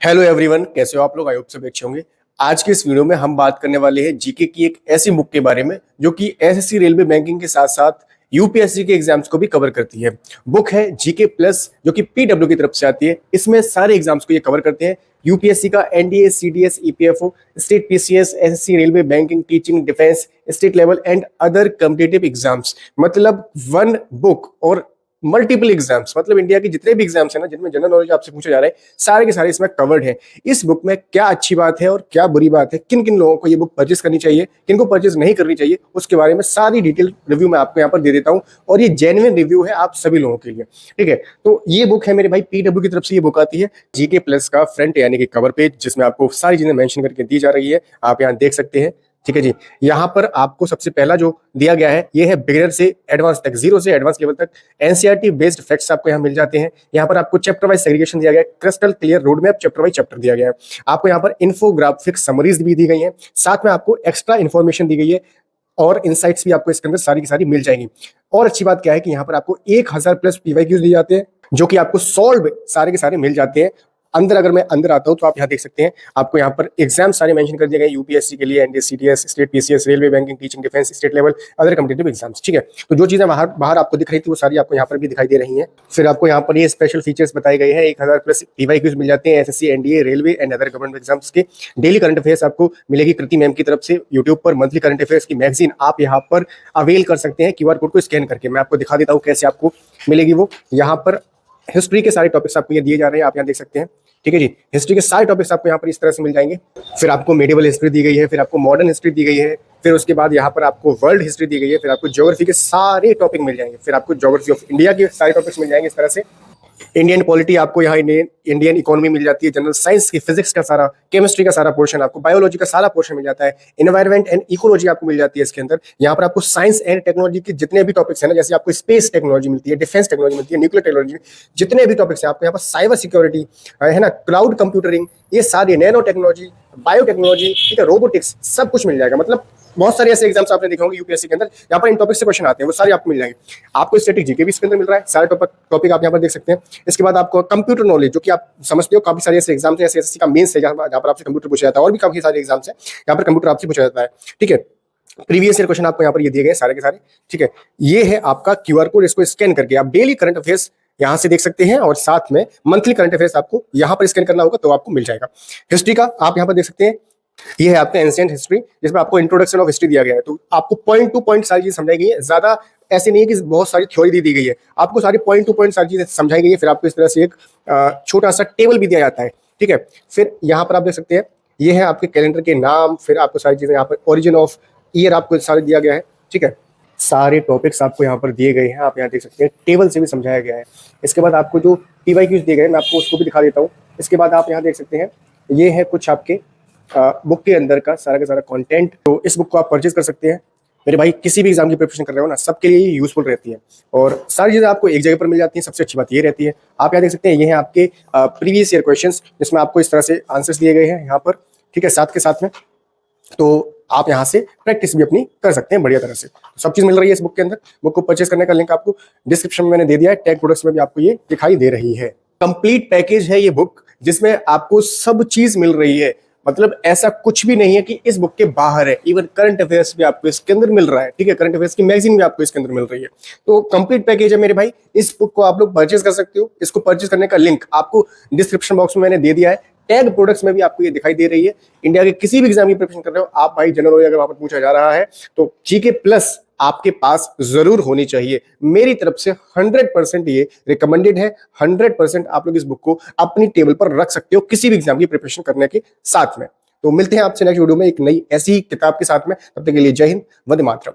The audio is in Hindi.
हेलो एवरीवन, कैसे हो आप लोग? आई होप सब अच्छे होंगे। आज के इस वीडियो में हम बात करने वाले हैं जीके की एक ऐसी बुक के बारे में जो कि एसएससी रेलवे बैंकिंग के साथ साथ यूपीएससी के एग्जाम्स को भी कवर करती है। बुक है जीके प्लस, जो कि पीडब्ल्यू की तरफ से आती है। इसमें सारे एग्जाम्स को ये कवर करते हैं। यूपीएससी का NDA, CDS, EPFO, state PCS, SSC railway banking, teaching, defence, state level and other competitive exams. मतलब वन बुक और मल्टीपल एग्जाम्स, मतलब इंडिया के जितने भी एग्जाम्स हैं ना जिनमें जनरल नॉलेज आपसे पूछा जा रहा है, सारे के सारे इसमें कवर्ड है। इस बुक में क्या अच्छी बात है और क्या बुरी बात है, किन किन लोगों को ये बुक परचेस करनी चाहिए, किन को परचेस नहीं करनी चाहिए, उसके बारे में सारी डिटेल रिव्यू मैं आपको यहाँ पर दे देता हूँ। और ये जेन्युइन रिव्यू है आप सभी लोगों के लिए, ठीक है। तो ये बुक है मेरे भाई, पीडब्ल्यू की तरफ से ये बुक आती है। जीके प्लस का फ्रंट यानी कि कवर पेज, जिसमें आपको सारी चीजें मेंशन करके दी जा रही है, आप यहाँ देख सकते हैं, ठीक है जी। यहाँ पर आपको सबसे पहला जो दिया गया है ये है बिगिनर से एडवांस तक, जीरो से एडवांस लेवल तक एनसीईआरटी बेस्ड फैक्ट्स आपको यहाँ मिल जाते हैं। यहाँ पर आपको चैप्टर वाइज सेग्रीगेशन दिया गया है, crystal clear road map chapter wise chapter दिया गया है। आपको यहाँ पर इन्फोग्राफिक समरीज भी दी गई है, साथ में आपको एक्स्ट्रा इन्फॉर्मेशन दी गई है और इनसाइट्स भी आपको इसके अंदर सारी की सारी मिल जाएंगी। और अच्छी बात क्या है कि यहाँ पर आपको 1000 प्लस पीवाईक्यूज दिए जाते हैं, जो कि आपको सॉल्व सारे के सारे मिल जाते हैं। अंदर अगर मैं अंदर आता हूं तो आप यहाँ देख सकते हैं, आपको यहाँ पर एग्जाम सारे मेंशन कर दिए गए यूपीएससी के लिए, NDA, CDS, state PCS, railway banking, teaching, defence, state level, other competitive exams, ठीक है। तो जो चीजें बाहर बाहर आपको दिख रही थी वो सारी आपको यहाँ पर भी दिखाई दे रही हैं। फिर आपको यहाँ पर ये स्पेशल फीचर्स बताए गए हैं, 1000 प्लस पीवाईक्यूज मिल जाते हैं SSC, NDA, railway and other government exams के। डेली करंट अफेयर्स आपको मिलेगी कृति मैम की तरफ से यूट्यूब पर। मंथली करंट अफेयर्स की मैगजीन आप यहाँ पर अवेल कर सकते हैं क्यूआर कोड को स्कैन करके। मैं आपको दिखा देता हूँ कैसे आपको मिलेगी वो। यहाँ पर हिस्ट्री के सारे टॉपिक्स आपको ये दिए जा रहे हैं, आप यहाँ देख सकते हैं, ठीक है जी। हिस्ट्री के सारे टॉपिक्स आपको यहाँ पर इस तरह से मिल जाएंगे। फिर आपको मेडिवल हिस्ट्री दी गई है, फिर आपको मॉडर्न हिस्ट्री दी गई है, फिर उसके बाद यहाँ पर आपको वर्ल्ड हिस्ट्री दी गई है, फिर आपको ज्योग्राफी के सारे टॉपिक मिल जाएंगे, फिर आपको ज्योग्राफी ऑफ इंडिया के सारे टॉपिक्स मिल जाएंगे इस तरह से। इंडियन पॉलिटी आपको यहाँ इंडियन इकोनॉमी मिल जाती है, जनरल साइंस की, फिजिक्स का सारा, केमिस्ट्री का सारा पोर्शन, आपको बायोलॉजी का सारा पोर्शन मिल जाता है, एनवायरमेंट एंड इकोलॉजी आपको मिल जाती है इसके अंदर। यहाँ पर आपको साइंस एंड टेक्नोलॉजी के जितने भी टॉपिक्स हैं ना, जैसे आपको स्पेस टेक्नोलॉजी मिलती है, डिफेंस टेक्नोलॉजी मिलती है, न्यूक्लियर टेक्नोलॉजी, जितने भी टॉपिक्स हैं आपको यहाँ पर, साइबर सिक्योरिटी है ना, क्लाउड कंप्यूटरिंग, ये सारी, नैनो टेक्नोलॉजी, बायोटेक्नोलॉजी, ठीक है, रोबोटिक्स, सब कुछ मिल जाएगा। मतलब बहुत सारे ऐसे एग्जाम्स आपने देखे होंगे यूपीएससी के अंदर, यहाँ पर इन टॉपिक से क्वेश्चन आते हैं, वो सारे आपको मिल जाएंगे। आपको स्टैटिक जीके भी इसके अंदर मिल रहा है, सारे टॉपिक आप यहाँ पर देख सकते हैं। इसके बाद आपको कंप्यूटर नॉलेज, जो कि आप समझते हो काफी सारे ऐसे एग्जाम्स हैं, एसएससी का मेंस है जहाँ पर आपसे कंप्यूटर पूछा जाता है, और भी काफी सारे एग्जाम्स हैं यहाँ पर कंप्यूटर आपसे पूछा जाता है, ठीक है। प्रीवियस ईयर क्वेश्चन आपको यहाँ पर ये दिए गए सारे के सारे, ठीक है। ये है आपका क्यूआर कोड, इसको स्कैन करके आप डेली करंट अफेयर्स यहाँ से देख सकते हैं, और साथ में मंथली करंट अफेयर्स आपको यहाँ पर स्कैन करना होगा तो आपको मिल जाएगा। हिस्ट्री का आप यहाँ पर देख सकते हैं, ये है आपका एंशिएंट हिस्ट्री, जिसमें आपको इंट्रोडक्शन ऑफ हिस्ट्री दिया गया है। तो आपको पॉइंट टू पॉइंट सारी चीज समझाई गई है, ज्यादा ऐसे नहीं है कि बहुत सारी थ्योरी दी गई है, आपको सारी पॉइंट टू पॉइंट सारी चीजें समझाई गई है। फिर आपको इस तरह से एक छोटा सा टेबल भी दिया जाता है, ठीक है। फिर यहाँ पर आप देख सकते हैं, ये है आपके कैलेंडर के नाम, फिर आपको सारी चीजें यहाँ पर ओरिजिन ऑफ ईयर आपको सारे दिया गया है, ठीक है। सारे टॉपिक्स आपको यहाँ पर दिए गए हैं, आप यहाँ देख सकते हैं, टेबल से भी समझाया गया है। इसके बाद आपको जो पीवाईक्यूज दिए गए, मैं आपको उसको भी दिखा देता हूँ। इसके बाद आप यहाँ देख सकते हैं, ये है कुछ आपके बुक के अंदर का सारा कंटेंट। तो इस बुक को आप परचेज कर सकते हैं मेरे भाई, किसी भी एग्जाम की प्रिपरेशन कर रहे हो ना, सबके लिए यूजफुल रहती है, और सारी चीजें आपको एक जगह पर मिल जाती हैं। सबसे अच्छी बात ये रहती है, आप यहाँ देख सकते हैं, ये है आपके प्रीवियस ईयर क्वेश्चंस, जिसमें आपको इस तरह से आंसर्स दिए गए हैं यहाँ पर, ठीक है, साथ के साथ में। तो आप यहाँ से प्रैक्टिस भी अपनी कर सकते हैं बढ़िया तरह से। सब चीज मिल रही है इस बुक के अंदर। बुक को परचेज करने का लिंक आपको डिस्क्रिप्शन में मैंने दे दिया है, टैग प्रोडक्ट्स में भी आपको ये दिखाई दे रही है। कंप्लीट पैकेज है ये बुक, जिसमें आपको सब चीज मिल रही है। मतलब ऐसा कुछ भी नहीं है कि इस बुक के बाहर है, इवन करंट अफेयर्स भी आपको इसके अंदर मिल रहा है, ठीक है। करंट अफेयर्स की मैगजीन भी आपको इसके अंदर मिल रही है। तो कंप्लीट पैकेज है मेरे भाई, इस बुक को आप लोग परचेज कर सकते हो। इसको परचेज करने का लिंक आपको डिस्क्रिप्शन बॉक्स में मैंने दे दिया है, टैग प्रोडक्ट्स में भी आपको ये दिखाई दे रही है। इंडिया के किसी भी एग्जाम की प्रिपरेशन कर रहे हो आप भाई, जनरल नॉलेज अगर वहां पर पूछा जा रहा है तो जीके प्लस आपके पास जरूर होनी चाहिए। मेरी तरफ से 100% ये रिकमेंडेड है। 100% आप लोग इस बुक को अपनी टेबल पर रख सकते हो किसी भी एग्जाम की प्रिपरेशन करने के साथ में। तो मिलते हैं आपसे नेक्स्ट वीडियो में एक नई ऐसी ही किताब के साथ में। तब तक के लिए जय हिंद, वंदे मातरम।